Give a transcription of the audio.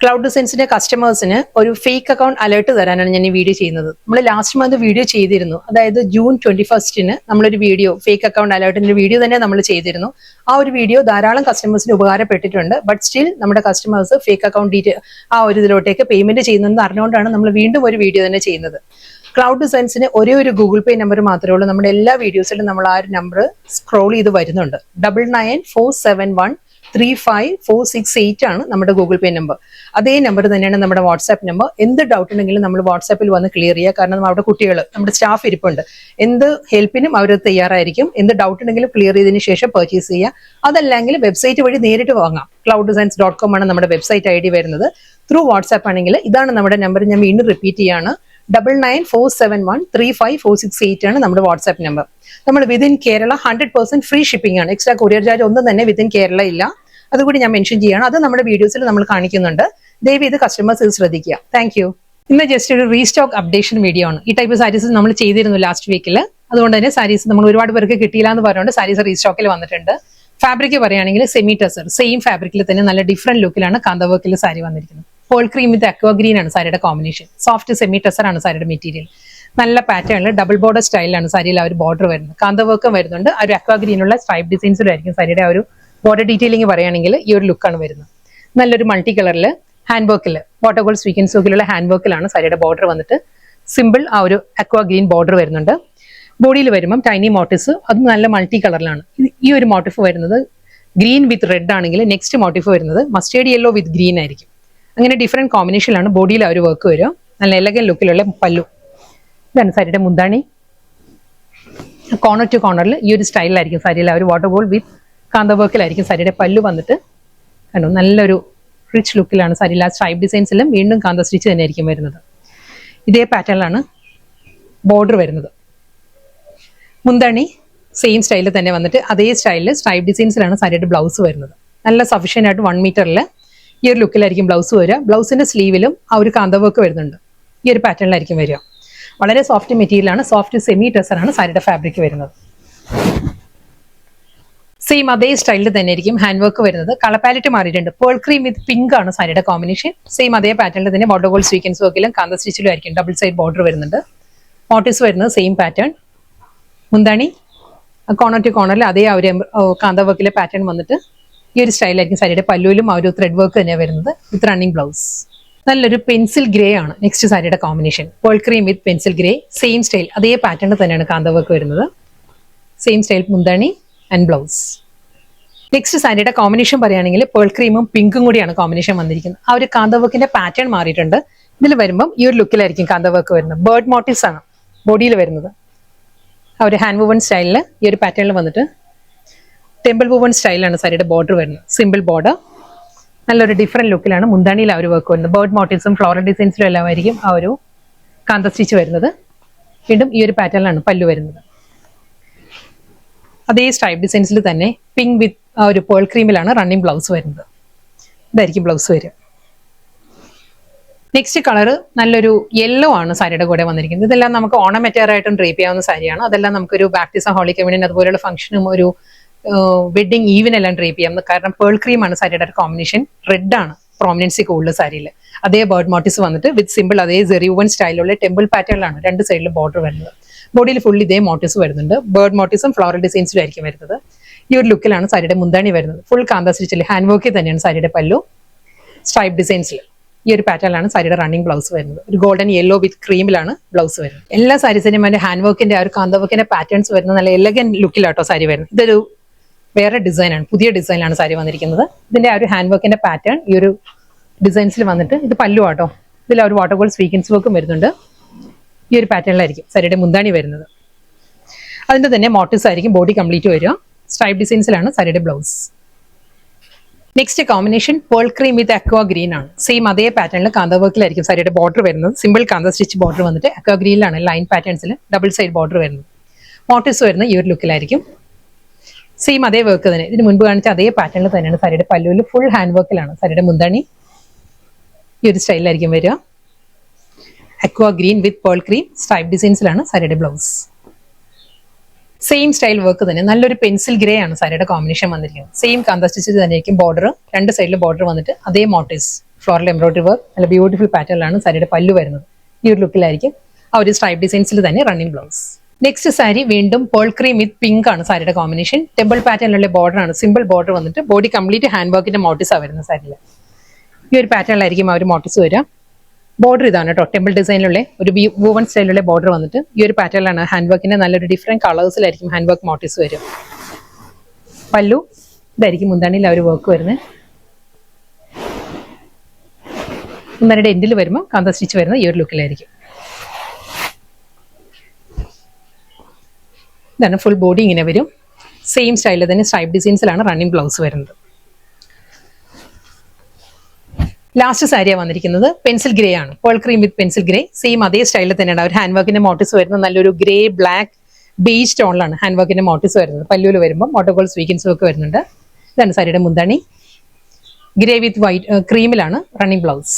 Cloud ഡിസൈൻസിന്റെ കസ്റ്റമേഴ്സിന് ഒരു fake account alert തരാനാണ് ഞാൻ ഈ വീഡിയോ ചെയ്യുന്നത്. നമ്മൾ ലാസ്റ്റ് മന്ത് വീഡിയോ ചെയ്തിരുന്നു, അതായത് ജൂൺ 21 നമ്മളൊരു വീഡിയോ ഫേക്ക് അക്കൗണ്ട് അലേർട്ടിന്റെ വീഡിയോ തന്നെ നമ്മൾ ചെയ്തിരുന്നു. ആ ഒരു വീഡിയോ ധാരാളം കസ്റ്റമേഴ്സിന് ഉപകാരപ്പെട്ടിട്ടുണ്ട്. ബട്ട് സ്റ്റിൽ നമ്മുടെ കസ്റ്റമേഴ്സ് ഫേക്ക് അക്കൗണ്ട് ഡീറ്റെയിൽ ആ ഒരു ഇതിലോട്ടേക്ക് പേയ്മെന്റ് ചെയ്യുന്നതെന്ന് അറിഞ്ഞുകൊണ്ടാണ് നമ്മൾ വീണ്ടും ഒരു വീഡിയോ തന്നെ ചെയ്യുന്നത്. ക്ലൗഡ് ഡിസൈൻസിന് ഒരേ ഒരു ഗൂഗിൾ പേ നമ്പർ മാത്രമേ ഉള്ളൂ. നമ്മുടെ എല്ലാ വീഡിയോസിലും നമ്മൾ ആ ഒരു നമ്പർ സ്ക്രോൾ ചെയ്ത് വരുന്നുണ്ട്. 9947135468 ആണ് നമ്മുടെ ഗൂഗിൾ പേ നമ്പർ. അതേ നമ്പർ തന്നെയാണ് നമ്മുടെ വാട്സാപ്പ് നമ്പർ. എന്ത് ഡൗട്ട് ഉണ്ടെങ്കിലും നമ്മൾ വാട്സാപ്പിൽ വന്ന് ക്ലിയർ ചെയ്യുക. കാരണം അവിടെ കുട്ടികൾ, നമ്മുടെ സ്റ്റാഫ് ഇരിപ്പുണ്ട്. എന്ത് ഹെൽപ്പിനും അവർ തയ്യാറായിരിക്കും. എന്ത് ഡൗട്ട് ഉണ്ടെങ്കിലും ക്ലിയർ ചെയ്തതിനു ശേഷം പർച്ചേസ് ചെയ്യുക. അതല്ലെങ്കിൽ വെബ്സൈറ്റ് വഴി നേരിട്ട് വാങ്ങാം. clouddesigns.com ആണ് നമ്മുടെ വെബ്സൈറ്റ് ID വരുന്നത്. ത്രൂ വാട്സാപ്പ് ആണെങ്കിൽ ഇതാണ് നമ്മുടെ നമ്പർ. ഞാൻ വീണ്ടും റിപ്പീറ്റ് ചെയ്യാണ്. 9947135468 ആണ് നമ്മുടെ വാട്സാപ്പ് നമ്പർ. നമ്മൾ വിതിൻ കേരള 100% ഫ്രീ ഷിപ്പിംഗ് ആണ്. എക്സ്ട്രാ കൊറിയർ ചാർജ് ഒന്നും തന്നെ വിതിൻ കേരള ഇല്ല. അതുകൂടി ഞാൻ മെൻഷൻ ചെയ്യാണ്. അത് നമ്മുടെ വീഡിയോസിൽ നമ്മൾ കാണിക്കുന്നുണ്ട്. ദയവ് ഇത് കസ്റ്റമേഴ്സ് ഇത് ശ്രദ്ധിക്കുക. Thank you. ഇന്ന് ജസ്റ്റ് ഒരു റീസ്റ്റോക്ക് അപ്ഡേഷൻ വീഡിയോ ആണ്. ഈ ടൈപ്പ് സാരീസ് നമ്മൾ ചെയ്തിരുന്നു ലാസ്റ്റ് വീക്കിൽ. അതുകൊണ്ട് തന്നെ സാരീസ് നമ്മൾ ഒരുപാട് പേർക്ക് കിട്ടിയില്ല എന്ന് പറഞ്ഞുകൊണ്ട് സാരീസ് റീസ്റ്റോക്കിൽ വന്നിട്ടുണ്ട്. ഫാബ്രിക് പറയുകയാണെങ്കിൽ സെമി ടസർ സെയിം ഫാബ്രിക്കിൽ തന്നെ നല്ല ഡിഫറെന്റ് ലുക്കിലാണ് കാന്തവർക്കിൽ സാരി വന്നിരിക്കുന്നത്. പോൾ ക്രീം വിത്ത് അക്വ ഗ്രീൻ ആണ് സാരിയുടെ കോമ്പിനേഷൻ. സോഫ്റ്റ് സെമി ടസർ ആണ് സാരിയുടെ മെറ്റീരിയൽ. നല്ല പാറ്റേണിൽ ഡബിൾ ബോർഡർ സ്റ്റൈലാണ് സാരിയിൽ ആ ഒരു ബോർഡർ വരുന്നത്. കാന്തവർക്കും വരുന്നുണ്ട്. ആ ഒരു അക്വ ഗ്രീനുള്ള സ്ട്രൈപ്പ് ഡിസൈൻസിലായിരിക്കും സാരിയുടെ ആ ഒരു ബോർഡർ ഡീറ്റെയിലിംഗ് പറയുകയാണെങ്കിൽ ഈ ഒരു ലുക്കാണ് വരുന്നത്. നല്ലൊരു മൾട്ടി കളറിൽ ഹാൻഡ് വർക്കിൽ വാട്ടർ ഗോൾഡ് സ്വീക്കൻസ് വർക്കിലുള്ള ഹാൻഡ് വർക്കിലാണ് സാരിയുടെ ബോർഡർ വന്നിട്ട് സിമ്പിൾ ആ ഒരു അക്വ ഗ്രീൻ ബോർഡർ വരുന്നുണ്ട്. ബോഡിയിൽ വരുമ്പം ടൈനി മോട്ടീവ്സ് അത് നല്ല മൾട്ടി കളറിലാണ്. ഈ ഒരു മോട്ടീഫ് വരുന്നത് ഗ്രീൻ വിത്ത് റെഡ് ആണെങ്കിൽ നെക്സ്റ്റ് മോട്ടീഫ് വരുന്നത് മസ്റ്റേർഡ് യെല്ലോ വിത്ത് ഗ്രീൻ ആയിരിക്കും. അങ്ങനെ ഡിഫറെന്റ് കോമ്പിനേഷനിലാണ് ബോഡിയിൽ ആ ഒരു വർക്ക് വരിക. നല്ല എലഗൻ ലുക്കിലുള്ള പല്ലു. ഇതാണ് സാരിയുടെ മുന്താണി. കോർണർ ടു കോർണറിൽ ഈ ഒരു സ്റ്റൈലിലായിരിക്കും സാരിയിൽ ആ ഒരു വാട്ടർ ഗോൾഡ് വിത്ത് കാന്തവർക്കിലായിരിക്കും സാരിയുടെ പല്ലു വന്നിട്ട്. കണ്ടു, നല്ലൊരു റിച്ച് ലുക്കിലാണ് സാരിയിൽ ആ സ്ട്രൈപ്പ് ഡിസൈൻസിലും വീണ്ടും കാന്ത സ്റ്റിച്ച് തന്നെ ആയിരിക്കും വരുന്നത്. ഇതേ പാറ്റേണിലാണ് ബോർഡർ വരുന്നത്. മുന്താണി സെയിം സ്റ്റൈലിൽ തന്നെ വന്നിട്ട് അതേ സ്റ്റൈലിൽ സ്ട്രൈപ്പ് ഡിസൈൻസിലാണ് സാരിയുടെ ബ്ലൗസ് വരുന്നത്. നല്ല സഫീഷ്യൻ്റ് ആയിട്ട് 1 മീറ്ററിൽ ഈ ഒരു ലുക്കിലായിരിക്കും ബ്ലൗസ് വരിക. ബ്ലൗസിന്റെ സ്ലീവിലും ആ ഒരു കാന്തവർക്ക് വരുന്നുണ്ട്. ഈ ഒരു പാറ്റേണിലായിരിക്കും വരിക. വളരെ സോഫ്റ്റ് മെറ്റീരിയലാണ്. സോഫ്റ്റ് സെമി ടസറാണ് സാരിയുടെ ഫാബ്രിക് വരുന്നത്. സെയിം അതേ സ്റ്റൈലിൽ തന്നെ ആയിരിക്കും ഹാൻഡ് വർക്ക് വരുന്നത്. കളർ പാലറ്റ് മാറിയിട്ടുണ്ട്. പേൾ ക്രീം വിത്ത് പിങ്ക് ആണ് സാരിയുടെ കോമ്പിനേഷൻ. സെയിം അതേ പാറ്റേണിൽ തന്നെ വാട്ടർ ഗോൾഡ് സ്വീക്കൻസ് വർക്കിലും കാന്ത സ്റ്റിച്ചിലും ആയിരിക്കും ഡബിൾ സൈഡ് ബോർഡർ വരുന്നുണ്ട്. മോട്ടീവ്സ് വരുന്നത് സെയിം പാറ്റേൺ. മുന്താണി കോർണർ ടു കോർണറിൽ അതേ ആ ഒരു കാന്ത വർക്കിലെ പാറ്റേൺ വന്നിട്ട് ഈ ഒരു സ്റ്റൈലായിരിക്കും സാരിയുടെ പല്ലുവിലും ആ ഒരു ത്രെഡ് വർക്ക് തന്നെയാണ് വരുന്നത് വിത്ത് റണ്ണിങ് ബ്ലൗസ്. നല്ലൊരു പെൻസിൽ ഗ്രേ ആണ് നെക്സ്റ്റ് സാരിയുടെ combination. Pearl cream with pencil grey same style അതേ പാറ്റേൺ തന്നെയാണ് കാന്ത വർക്ക് വരുന്നത്. സെയിം സ്റ്റൈൽ മുന്താണി ആൻഡ് ബ്ലൗസ്. നെക്സ്റ്റ് സാരിയുടെ കോമ്പിനേഷൻ പറയുകയാണെങ്കിൽ പേൾ ക്രീമും പിങ്കും കൂടിയാണ് കോമ്പിനേഷൻ വന്നിരിക്കുന്നത്. ആ ഒരു കാന്ത വർക്കിന്റെ പാറ്റേൺ മാറിയിട്ടുണ്ട്. ഇതിൽ വരുമ്പം ഈ ഒരു ലുക്കിലായിരിക്കും കാന്ത വർക്ക് വരുന്നത്. ബേർഡ് മോട്ടീവ്സ് ആണ് ബോഡിയിൽ വരുന്നത്. ആ ഒരു ഹാൻഡ് വുവൺ സ്റ്റൈലിൽ ഈ ഒരു പാറ്റേണിൽ വന്നിട്ട് ടെമ്പിൾ വുവൺ സ്റ്റൈലാണ് സാരിയുടെ ബോർഡർ വരുന്നത്. Simple border. നല്ലൊരു ഡിഫറെന്റ് ലുക്കിലാണ് മുന്താണിയിൽ ആ ഒരു വർക്ക് വരുന്നത്. ബേർഡ് മോട്ടീവ്സും ഫ്ലോറൽ ഡിസൈൻസിലും എല്ലാം ആയിരിക്കും ആ ഒരു കാന്ത സ്റ്റിച്ച് വരുന്നത്. വീണ്ടും ഈ ഒരു പാറ്റേണിലാണ് പല്ലു വരുന്നത്. അതേ സ്ട്രൈപ്പ് ഡിസൈൻസിൽ തന്നെ പിങ്ക് വിത്ത് ആ ഒരു പേൾ ക്രീമിലാണ് റണ്ണിങ് ബ്ലൗസ് വരുന്നത്. ഇതായിരിക്കും ബ്ലൗസ് വരിക. നെക്സ്റ്റ് കളർ നല്ലൊരു യെല്ലോ ആണ് സാരിയുടെ കൂടെ വന്നിരിക്കുന്നത്. ഇതെല്ലാം നമുക്ക് ഓർണമെറ്ററായിട്ടും ഡ്രേപ്പ് ചെയ്യാവുന്ന സാരിയാണ്. അതെല്ലാം നമുക്കൊരു ബാപ്റ്റിസം ഹോളി കമ്മ്യൂണിയൻ അതുപോലെയുള്ള ഫംഗ്ഷനും ഒരു വെഡിങ് ഈവനെല്ലാം ഡ്രേപ്പ് ചെയ്യാം. കാരണം പേൾ ക്രീം ആണ് സാരിയുടെ കോമ്പിനേഷൻ. റെഡ് ആണ് പ്രോമിനൻസി കൂടുതൽ സാരിയിൽ. അതേ ബേർഡ് മോട്ടീവ്സ് വന്നിട്ട് വിത്ത് സിമ്പിൾ അതേ സെറിവുവൻ സ്റ്റൈലുള്ള ടെമ്പിൾ പാറ്റേണിലാണ് രണ്ട് സൈഡിലും ബോർഡർ വരുന്നത്. ബോഡിയിൽ ഫുൾ ഇതേ മോട്ടീവ്സ് വരുന്നുണ്ട്. ബേർഡ് മോട്ടീവ്സും ഫ്ലോറൽ ഡിസൈൻസിലും ആയിരിക്കും വരുന്നത്. ഈ ഒരു ലുക്കിലാണ് സാരിയുടെ മുന്താണി വരുന്നത്. ഫുൾ കാന്ത സ്റ്റിച്ചിൽ ഹാൻഡ് വർക്കിൽ തന്നെയാണ് സാരിയുടെ പല്ലു. സ്ട്രൈപ്പ് ഡിസൈൻസിൽ ഈ ഒരു പാറ്റേണിലാണ് സാരിയുടെ റണ്ണിങ് ബ്ലൗസ് വരുന്നത്. ഒരു ഗോൾഡൻ യെല്ലോ വിത്ത് ക്രീമിലാണ് ബ്ലൗസ് വരുന്നത്. എല്ലാ സാരീസിനും അതിന്റെ ഹാൻഡ് വർക്കിന്റെ ആ ഒരു കാന്ത വർക്കിന്റെ പാറ്റേൺസ് വരുന്നത് നല്ല എലഗൻ ലുക്കിലാട്ടോ സാരി വരുന്നത്. ഇതൊരു വേറെ ഡിസൈനാണ്, പുതിയ ഡിസൈനിലാണ് സാരി വന്നിരിക്കുന്നത്. ഇതിന്റെ ആ ഒരു ഹാൻഡ് വർക്കിന്റെ പാറ്റേൺ ഈ ഒരു ഡിസൈൻസിൽ വന്നിട്ട് ഇത് പല്ലു ആട്ടോ. ഇതിൽ ആ ഒരു വാട്ടർ ഗോൾഡ് സ്വീക്കൻസ് വർക്കും വരുന്നുണ്ട്. ഈ ഒരു പാറ്റേണിലായിരിക്കും സാരിയുടെ മുന്താണി വരുന്നത്. അതിന്റെ തന്നെ മോട്ടീവ്സ് ആയിരിക്കും ബോഡി കംപ്ലീറ്റ് വരിക. സ്ട്രൈപ്പ് ഡിസൈൻസിലാണ് സാരിയുടെ blouse. Next combination pearl cream with aqua green ആണ്. സെയിം അതേ പാറ്റേണിൽ കാന്ത വർക്കിലായിരിക്കും സാരിയുടെ ബോർഡർ വരുന്നത്. സിമ്പിൾ കാന്ത സ്റ്റിച്ച് ബോർഡർ വന്നിട്ട് അക്വ ഗ്രീനിലാണ് ലൈൻ പാറ്റേൺസിൽ ഡബിൾ സൈഡ് ബോർഡർ വരുന്നത്. മോട്ടീവ്സ് വരുന്നത് ഈ ഒരു ലുക്കിലായിരിക്കും. സെയിം അതേ വർക്ക് തന്നെ ഇതിന് മുൻപ് കാണിച്ച അതേ പാറ്റേണിൽ തന്നെയാണ് സാരിയുടെ പല്ലുവിൽ ഫുൾ ഹാൻഡ് വർക്കിലാണ് സാരിയുടെ മുന്താണി. ഈ ഒരു സ്റ്റൈലിലായിരിക്കും വരിക. Aqua green with pearl cream stripe ഡിസൈൻസിലാണ് സാരിയുടെ ബ്ലൗസ്. സെയിം സ്റ്റൈൽ വർക്ക് തന്നെ നല്ലൊരു പെൻസിൽ ഗ്രേ ആണ് സാരിയുടെ കോമ്പിനേഷൻ വന്നിരിക്കുന്നത്. സെയിം കാന്ത സ്റ്റിച്ച് തന്നെയായിരിക്കും ബോർഡർ. രണ്ട് സൈഡിൽ ബോർഡർ വന്നിട്ട് അതേ മോട്ടീവ്സ് ഫ്ലോറൽ എംബ്രോയിഡറി വർക്ക് നല്ല ബ്യൂട്ടിഫുൾ പാറ്റേണിലാണ് സാരിയുടെ പല്ലു വരുന്നത്. ഈ ഒരു ലുക്കിലായിരിക്കും ആ ഒരു സ്ട്രൈപ്പ് ഡിസൈൻസിൽ തന്നെ റണ്ണിങ് ബ്ലൗസ്. നെക്സ്റ്റ് സാരി വീണ്ടും പേൾ ക്രീം വിത്ത് പിങ്ക് ആണ് സാരിയുടെ കോമ്പിനേഷൻ. ടെമ്പിൾ പാറ്റേണിലുള്ള ബോർഡർ ആണ്, സിമ്പിൾ ബോർഡർ വന്നിട്ട് ബോഡി കംപ്ലീറ്റ് ഹാൻഡ് വർക്കിന്റെ മോട്ടീസാണ് വരുന്ന സാരിയിൽ. ഈ ഒരു പാറ്റേണിലായിരിക്കും ആ ഒരു മോട്ടീസ് വരിക. ബോർഡർ ഇതാണ് കേട്ടോ, ടെമ്പിൾ ഡിസൈനിലുള്ള ഒരു വൂവൺ സ്റ്റൈലിലുള്ള ബോർഡർ വന്നിട്ട് ഈ ഒരു പാറ്റേണിലാണ് ഹാൻഡ് വർക്കിന്റെ നല്ലൊരു ഡിഫറെന്റ് കളേഴ്സിലായിരിക്കും ഹാൻഡ് വർക്ക് മോട്ടീസ് വരും. പല്ലു ഇതായിരിക്കും മുന്താണിയിൽ ആ ഒരു വർക്ക് വരുന്നത്. മുന്താണിയുടെ എൻഡിൽ വരുമ്പോൾ കാന്ത സ്റ്റിച്ച് വരുന്ന ഈ ഒരു ലുക്കിലായിരിക്കും. ഇതാണ് ഫുൾ ബോഡി ഇങ്ങനെ വരും. സെയിം സ്റ്റൈലിൽ തന്നെ സ്ട്രൈപ്പ് ഡിസൈൻസിലാണ് റണ്ണിങ് ബ്ലൗസ് വരുന്നത്. ലാസ്റ്റ് സാരിയാണ് വന്നിരിക്കുന്നത് പെൻസിൽ ഗ്രേ ആണ്, pearl cream with pencil grey. Same അതേ സ്റ്റൈലിൽ തന്നെയാണ് ഒരു ഹാൻഡ് വർക്കിന്റെ മോട്ടീസ് വരുന്നത്. നല്ലൊരു ഗ്രേ ബ്ലാക്ക് ബേജ് ടോണിലാണ് ഹാൻഡ് വർക്കിന്റെ മോട്ടീസ് വരുന്നത്. പല്ലുവിൽ വരുമ്പോൾ മോട്ടോഗോൾ സ്വീക്കൻസും ഒക്കെ വരുന്നുണ്ട്. ഇതാണ് സാരിയുടെ മുന്താണി. ഗ്രേ വിത്ത് വൈറ്റ് ക്രീമിലാണ് റണ്ണിങ് ബ്ലൗസ്.